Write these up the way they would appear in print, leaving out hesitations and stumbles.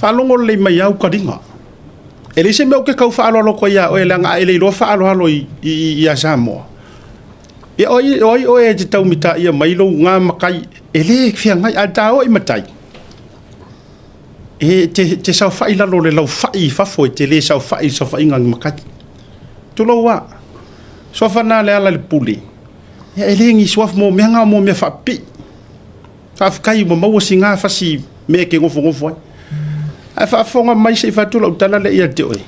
Whalongo le mai au karinga. E le se mea ke kau whaalo ko ia o e langa e le ilo whaalo halo i a Samoa. E oi e te tau mita ia mailo ngā makai e le whia ngai a tau i matai. E te sau whai lalo le lau whai whafo e te le sau whai ngang makai. Tulo wa. So whana le ala le puli. E le ngi suaf mo mea ngā mo mea whapi. Whafkai mo maua si ngā whasi mea ke ngofo ai. Ai whaafonga mai se i whatula utala le ia te oi.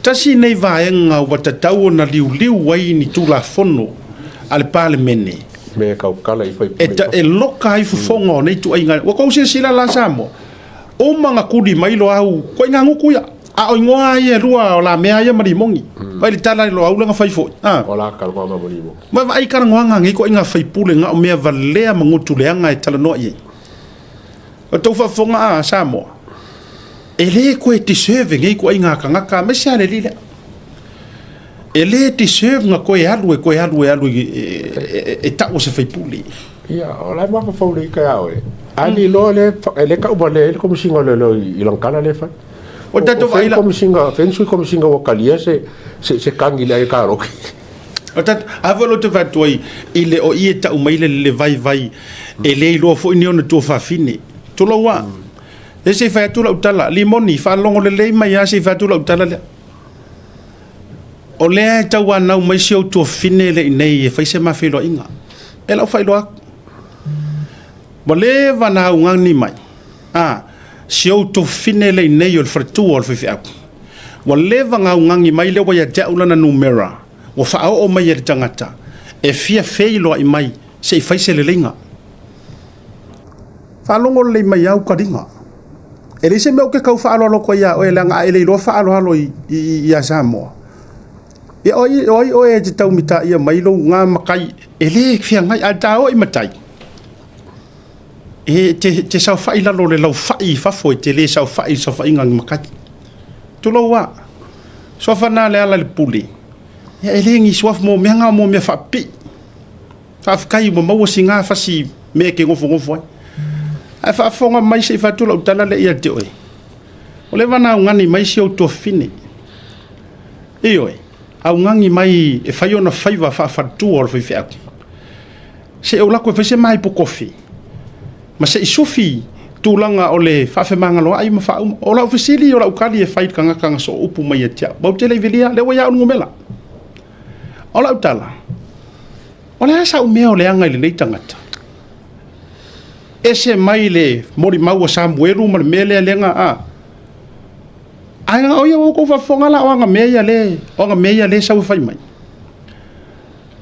Tasi nei vaenga wata tau na liu wai ni tula fono ale pale mene. Me kau kala i whai. E loka i fufonga nei tu ai ngai. Wako usia sila la Samoa. O manga kuri mailo au. Koe ngā nguku ia. A o ingoa ia rua o la mea ia marimongi. Vai li tala i lo au langa whai fo. O la kala kua marimongi. Ma vai kara ngoanga ngai ko inga whai pule ngā o mea valea mangutu leanga e tala noa iei. O tau whafonga a Samoa. E le koe ti serve ngai ko inga kangaka me sia le lile. E le ti serve nga koe alu e tau se whai pule. Ia, o lai mapa whaule i kai au e. Ali lo le ka ubale le komisinga le lo i langkana le whai. O tato vai la fensui komisinga wakalia se kangi le ka roki. O tato avolo te vatoi i le o i ta umaile le vai e le lo fo ni ona to fa fine. Tolo wa. E se fa tula utala limoni fa longo le mai ya se fa tula utala le. O le ta wa na mai se o to fine le nei e fa se ma filo inga. E la fa lo. Mo le va na unga ni mai. Si o to fine le nei o fratu o fe fa. Wa le va nga unga mai le wa ya ja ulana numera. Wa fa o mai e tangata. E fia feilo i mai se fa se le linga. Fa longo le mai au kadinga. E le se mea ke kau whaalo ko ia o e langa e le ilo whaalo halo i a Samoa. E oi e te tau mita ia mailo ngā makai e le whia ngai a tau i matai. E te sau whai lalo le lau whai whafo e te le sau whai ngang makai. Tulo wa. So whana le ala le puli. E le ngi suaf mo mea ngā mo mea whapi. Whafkai mo maua si ngā whasi mea ke ngofo ai. Ai whaafonga mai se i whatula utala le ia te oi. O le wana au ngani mai se au tua fine. E oi, au ngangi mai e whai ona whaiwa whaafatua o le whaiwheaku. Se au lako e whaise mai po kofi. Ma se i sufi tūlanga o le whaafemanga loa ai ma whauma. O lau whisili o lau kari e whai kanga so upu mai e tia. Bau te leivilia le wai au ngumela. O lau tala. O le asa umea o le anga i le neitangata. Ese mai le mori maua Samuelu ma le mele lenga a. Ai nga oia o ko fa la o nga meia le sau fai mai.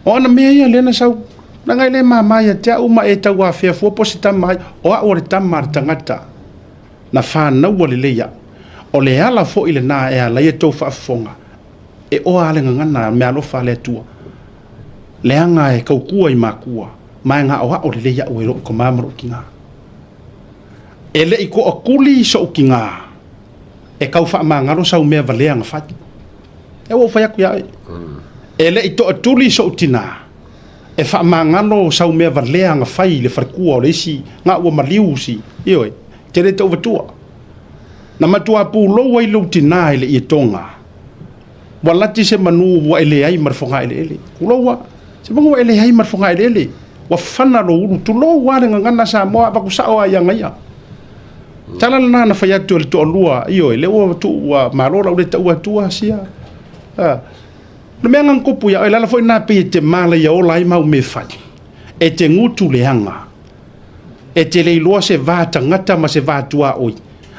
O na meia le na sau na ngai le mama ya te uma e tau a fea fo posita mai o a ore tamar tangata. Na fa na wale le ya. O le ala fo ile na e ala ye to fa fonga. E o ale ngana me alo fa le tua. Le anga e kau kua i makua. Mai nga o le ya o ko mamro kinga. Ele i ko akuli so kinga. E kau fa mangaro sau me valea nga fat. E wo fa yaku ya. Ele i to atuli so tina. E fa mangalo sau me valea nga fai le farkua o le si nga o maliu si. Ioi, te le to vatua. Na matua pu lo wai lo tina ele i tonga. Walati se manu wa ele ai marfonga ele. Kulowa. Se mangu ele ai marfonga ele. Wa fana lo ulu tu lo wa nga ngana Samoa ba ku sa o ya ngai. Tala na na fa ya tu to lua io le o tu wa marora le tu tua sia. No me ngang kopu ya la foi na pe te mala ya o lai mau me fa. E te ngutu le anga. E te le lo se va tangata ma se va tua oi.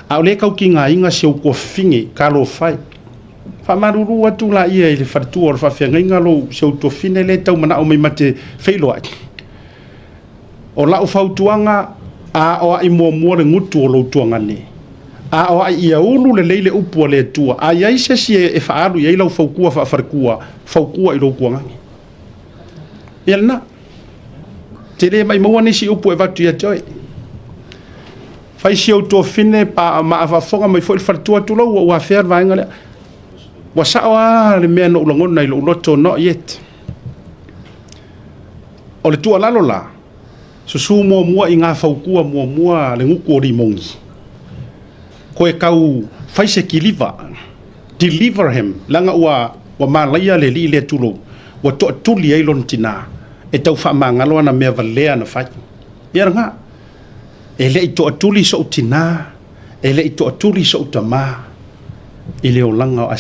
A le kau ki nga inga se ko finge ka lo fai. Fa maruru atu la ia le fa tu or fa fe nga lo se to fine le tau mana o me mate feilo ai. O la o fautuanga a o ai mo le ngutu o lo tuanga ne. A o ai ia ulu le leile upu le tua. A ia se si e faalu ia lau faukua faukua i lo kuanga. Ia na. Te le mai maua nisi upu e vatu ia toi. Fai si au tua fine pa ma afafonga mai fo il fartua tu lau wa fer vaenga le. Wa sawa le mea no ulangona i lo loto no yet. o le tua lalo la susu mua i ngā whaukua mua le nguku o rimongi ko e kau faise kiliva deliver him langa ua malaia le li le tulo wa to tuli ai lon tina e tau wha mangalo ana mea valea na whai ia ranga e le i to atuli so tina e le i to atuli so tama i le o langa o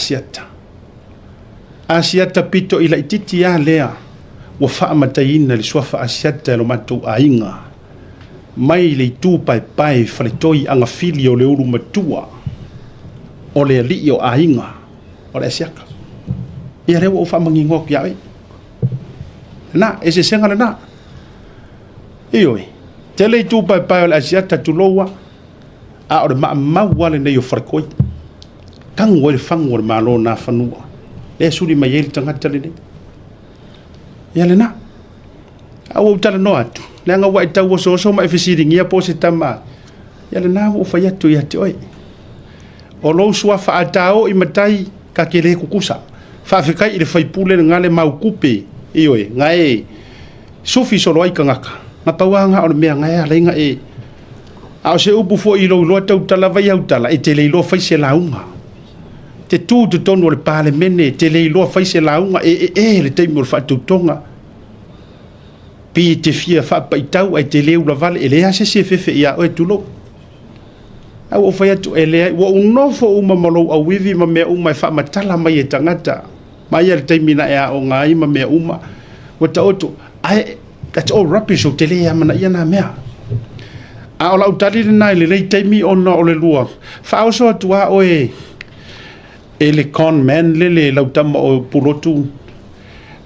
asiata pito ila ititi a lea wa wha mataina le suafa asiata lo matou ainga mai le tu pai faletoi anga fili o le uru matua o le li o ainga o le asiaka ia rewa o wha mangingok ia na e se senga na ioi te le tu pai o le asiata tuloa a o le maua le nei o wharakoi tangu o le whangu o le malo na whanua le suri mai ele tangata le nei ia le na au tala no atu le anga wa tau so mai fisiringi a po se tama ia le na o fai atu ia te oi o lo sua fa atao i matai ka kele kukusa fa fikai le fai pule ngale mau kupe ioi ngai sufi solo ai kangaka na pawanga o le mea ngai ala inga e a se upu fo i lo tau tala vai au tala e te leilo fai se launga te tu tonu le pale mene te leilo fai se launga le teimo le fatu tonga pi te fia fa paitau ai te leu la vale ele ase se fefe ia o tulo au o fai atu ele wo unofo uma malo au wivi ma me uma fa matala mai e tangata mai le teimina e a o ngai ma me uma wa ta oto ai that's all rubbish o te le ia mana ia na mea a o lau tari na le lei teimi ona o le lua fa o so atua o e le con man le lau tama o pulotu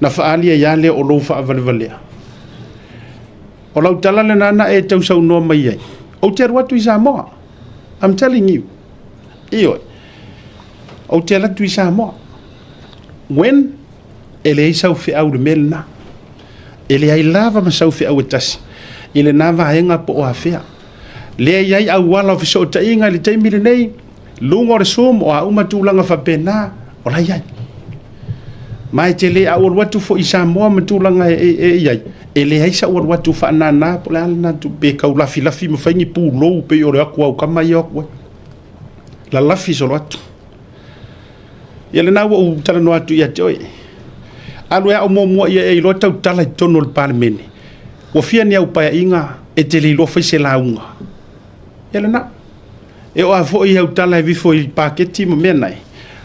na fa alia ya le o lo fa valvalea o lau tala le nana e tau sau noa mai ai o te aruatu i Samoa I'm telling you iyo o te alatu i Samoa when ele i sau fi au le melna ele ai lava ma sau fi au tasi ele na vaenga po o afea le ai au wala fi so tainga le taimi le nei lungo le som o a uma tulanga fa pena o la ia mai te le a o watu fo i Samoa ma tulanga ia ele ai sa o watu fa na po la na tu be ka la fi ma faingi pu lo pe o le aku au kama yo la lafi so watu ele na o tala no atu ia toi alu ya o mo ia e lo tau tala tono le parlemene o fia ni au pa inga e te le lo fa se launga ele na e o a fo i au tala vi fo i paketi mo menai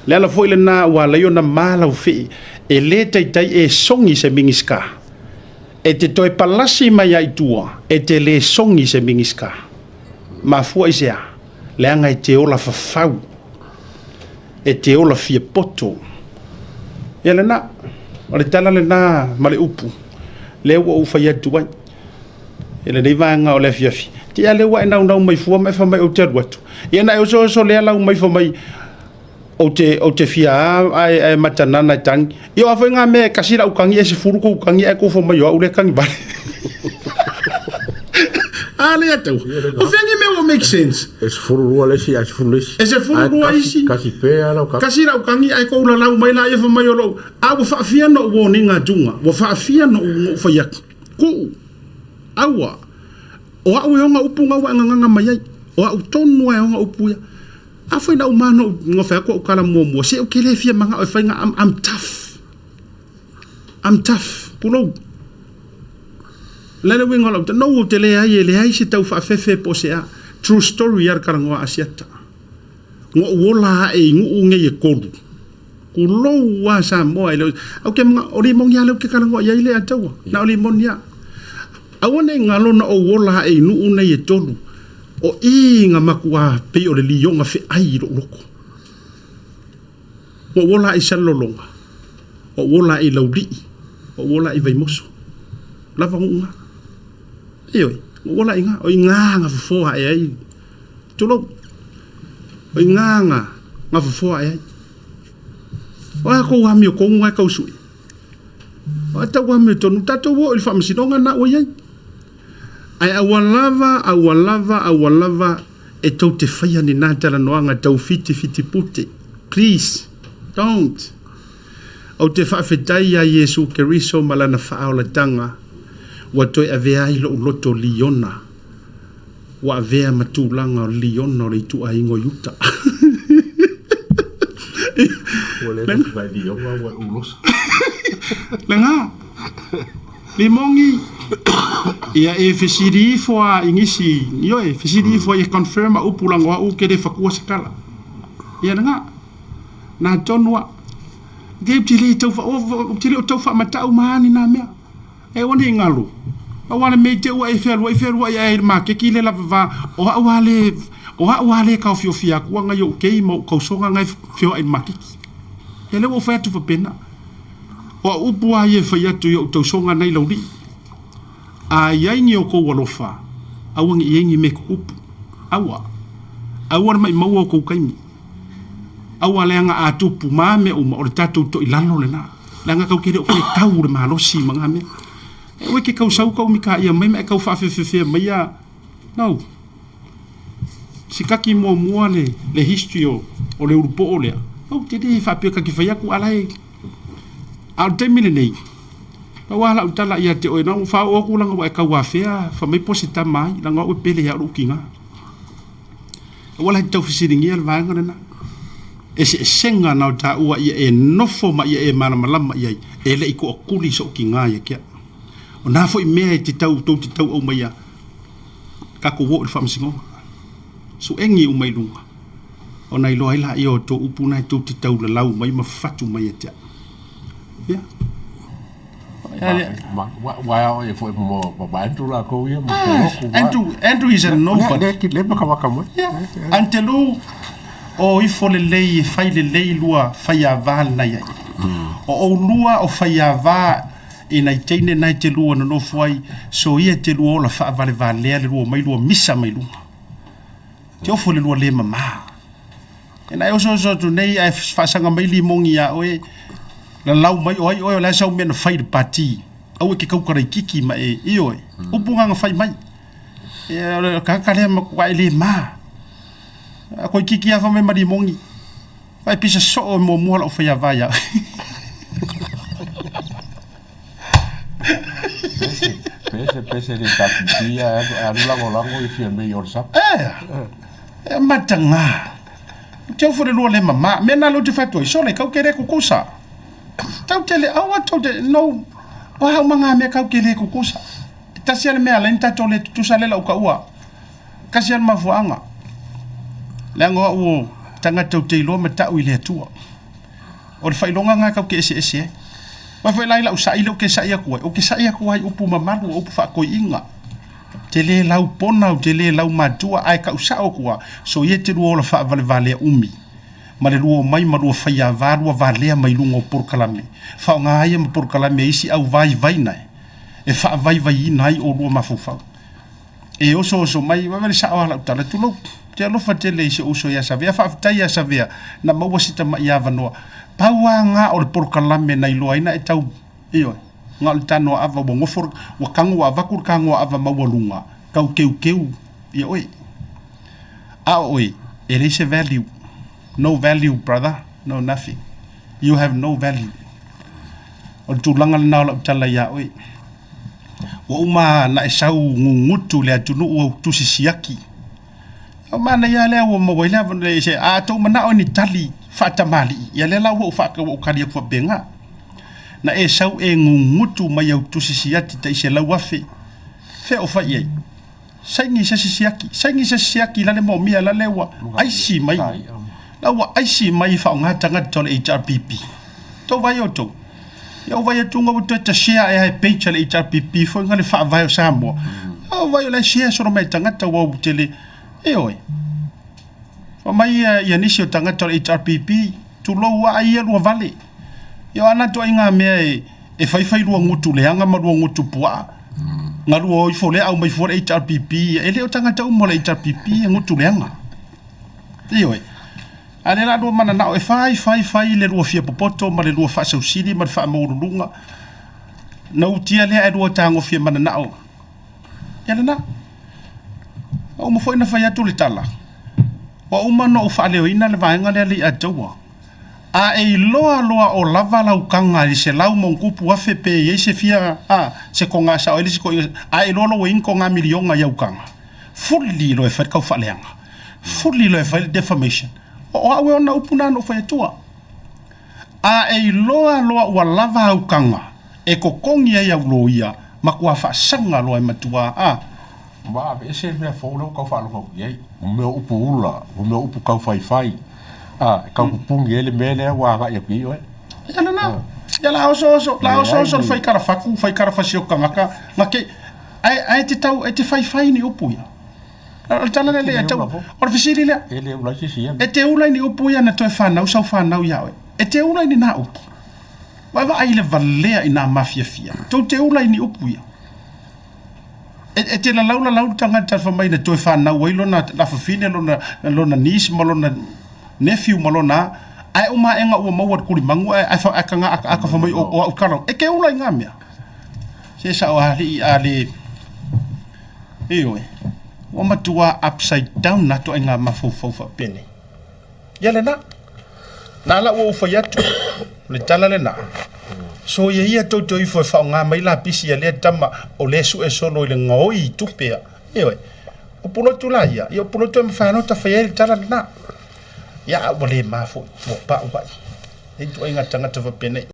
le ala fo ile na wa la yo na mala o fi e le tai e songi se mingiska e te toi palasi mai ai tua e te le songi se mingiska ma fo i sea le anga te ola fa fau e te ola fie poto ele na o le tala le na ma le upu le o fa ia tuai ele nei vanga o le fiafi ti ale wa na mai fu mai fa mai o te watu ia na o so le ala mai fa mai o te fia ai matana na tang io a nga me kasira u kangi ese furu ko kangi e ko fa mai o le kangi ba ale atu o fengi me o make sense es furu le si as furu ese furu ai si kasi pe ala kasira u kangi ai ko la mai la e fa mai o lo a wo fa fia no wo ninga tunga wo fa fia no fa yak ku awa o au yonga upunga wa nganga mai ai o au tonu ai yonga upuya a foi na umano ngo fa ko kala mo se o kele fia manga o fa nga I'm tough pulo lele winga lo no tele ai se tau fa fefe po se a true story yar karango asiata ngo wola e ngu nge ye kodu kulo wa sa mo ai lo o ke mga ori mong ya lo ke karango ya ile atawa na ori mong ya awane ngalo na o wola e nu una ye tolu o inga makua pe o le lionga fe ai loko o wola i salolonga o wola i lauri o wola i vaimoso lava unga iyo o wola inga o inga nga fo ai tolo o inga nga fo ai o ko wa mi ko nga ka usui o ta wa mi tonu tato wo il famsinonga na o yai ai awalava e tau te whaia ni nātara noanga tau fiti pute. Please, don't. O te whaafetai a Yesu Keriso malana whaola tanga. wa toi avea i lo loto liona wa avea matulanga liona le tu ai ngo yuta wale vai liona wa ulos lenga limongi ia e fesiri fo a ingisi yo e fesiri fo e confirm a upulanga u ke de fakua sekala ia lenga na tonwa ge tili tau fa mata u mani na mea e woni ngalu a wana me te wa e feru e ma ke ki le la va o wale ka fio fia ku nga yo ke mo ko so nga fio en makiki ele wo fa tu fa pena o upu a ye fa ya tu yo to so nga nei lo di a yai ni o ko walo fa a wangi yengi me ku upu awa mai mau ko kaimi awa lenga a tupu ma me o o tatu to ilalo le na langa ka ke o kau le malo si manga me we ke kau sau kau mika ia mai me kau fa fe mai ya no sikaki mo le history o le urupo o le o te di fa pe ka ki fa ya ku alai al termine nei pa wala utala ia te o na fa o ku langa wa ka wa fe fa mai posita mai langa o pele ya rukinga wala tau fisiringi al vanga na ese senga na ta ua ia e nofo ma ia e mana malama ia e le iko akuli so ki nga ia kia o na foi mea te tau o mai ia ka ko wo le famsingo so engi o mai lunga o nai loa ila i o to upu nai te tau le lau mai ma fatu mai ia tia ia wa e foi mo ba tu la ko ia mo Andrew is a nobody le ba ka mo antelu o ifo le lei fai le lei lua fai a val na ia o lua o fai a va ina teine nai te lua no foi so ia te lua la fa vale le lua mai lua misa mai lua te ofo le lua le mama ina eu so tu nei ai fa sanga mai limongi ya oe la lau mai oi la sau men fai de party au ke kau kara kiki mai io upunga fai mai e ka le ma kwa le ma ko kiki afa me mari mongi vai pisa so mo la fa ya vai pese de tapia a lango e fia me yorsa matanga te fo le le mama me na lo te fatoi so le kau kere ko kusa tau tele awa tau te no o ha manga me kau kere ko kusa ta sia me ala nta tole tu sale la ka ua kasi ma fuanga lango o tanga tau te lo mata u ile tua o fai longa nga kau ke ese ma foi lai la usa ile ke sa ia ko o ke sa ia ko ai upu mamaru o fa ko inga tele lau pona o tele lau matua ai ka usa o ko so ye te lo fa vale umi ma le luo mai ma luo fai a vārua vālea mai lungo por kalame fa nga ai ma por kalame isi au vai nai e fa vai nai o luo mafufau e oso mai ma le sa ala tala tu lo te lo fa tele isi uso ya savea fa tai ya savea na ma wasita ma ya vanoa paua nga o por kalame nai lo ina e tau io nga le tano ava bo ngofor wa kango ava kur kango ava ma walunga kau keu ia oi a oi it is a value. No value, brother. No nothing. You have no value. O tulanga na la tala ya oi. Wa uma na isau ngutu le tunu o tusisiaki. O mana ya le o mo wela le se a to mana oni tali fata mali. Ya le la wo fa ka o kali ko benga. Na e sau e ngutu mai o tusisiati ta se la wafe. Fe o fa ye. Saingi sisiaki la le mo mia la lewa. Ai si mai. La wa aisi mai fa nga tanga tole HRPP to vai oto yo vai tunga o te share e page le HRPP fo nga le fa vai o samo o vai la share so mai tanga to wo tele e oi o mai ya nisio tanga tole HRPP tu lo wa ai lo vale yo ana to inga me e fai lo ngutu le anga ma lo ngutu pua nga lo i fo le au mai fo HRPP e le o tanga to mo le HRPP ngutu le anga e oi ale la do mana na e fai le do fia popoto ma le do fa so sidi ma fa mo lunga na utia le e do tango fia mana na o ya na o mo foi na fa ya tu le tala o uma no fa le ina le vaenga le a toa a e loa loa o lava lau kanga i se lau mongkupu afe pe ye se fia se konga sa o se ko a e loa in konga milionga ya ukanga fully lo e fa ka faleanga fully lo e fa defamation o a we ona upuna no fa tua a e loa wa lava ukanga e ko kongi ya loia makua fa sanga lo e matua ma be se me fo lo ka fa lo ye me upu ula me upu ka fai ka pungi ele mele wa ga ya pi Yala na. Yala oso fai kara faku, fai kara fasio kangaka. Ngake ai te tau e te fai ni upuia. Al tala le e tau. Or fisiri le. Ele ula si e te ula ni upuia na toe whanau, sau whanau yawe. E te ula ni na upu. Waiwa ai le valea i na mafia fia. Tau te ula ni upuia. E te la lau tangata whamai na toe whanau. Wai lona la fafine, lona nis, malona nephew, malona ai uma enga ua mauat kuri mangu ai kanga aka whamai o ukara. E ke ula i ngā mea. Se sa o hali eoe. Wa matua upside down na to ngā mafau pene. Yale na. Na la ua ufa yatu. Le tala le na. So ye ia tau i fo fa ngā mai la pisi le tama o le su e solo le ngoi tupea. Eoe. O puno tu la ia. Ia puno tu mfano ta fa ye tala na. Ya wale mafo. Mo pa wai. E tu inga tangata fa pene.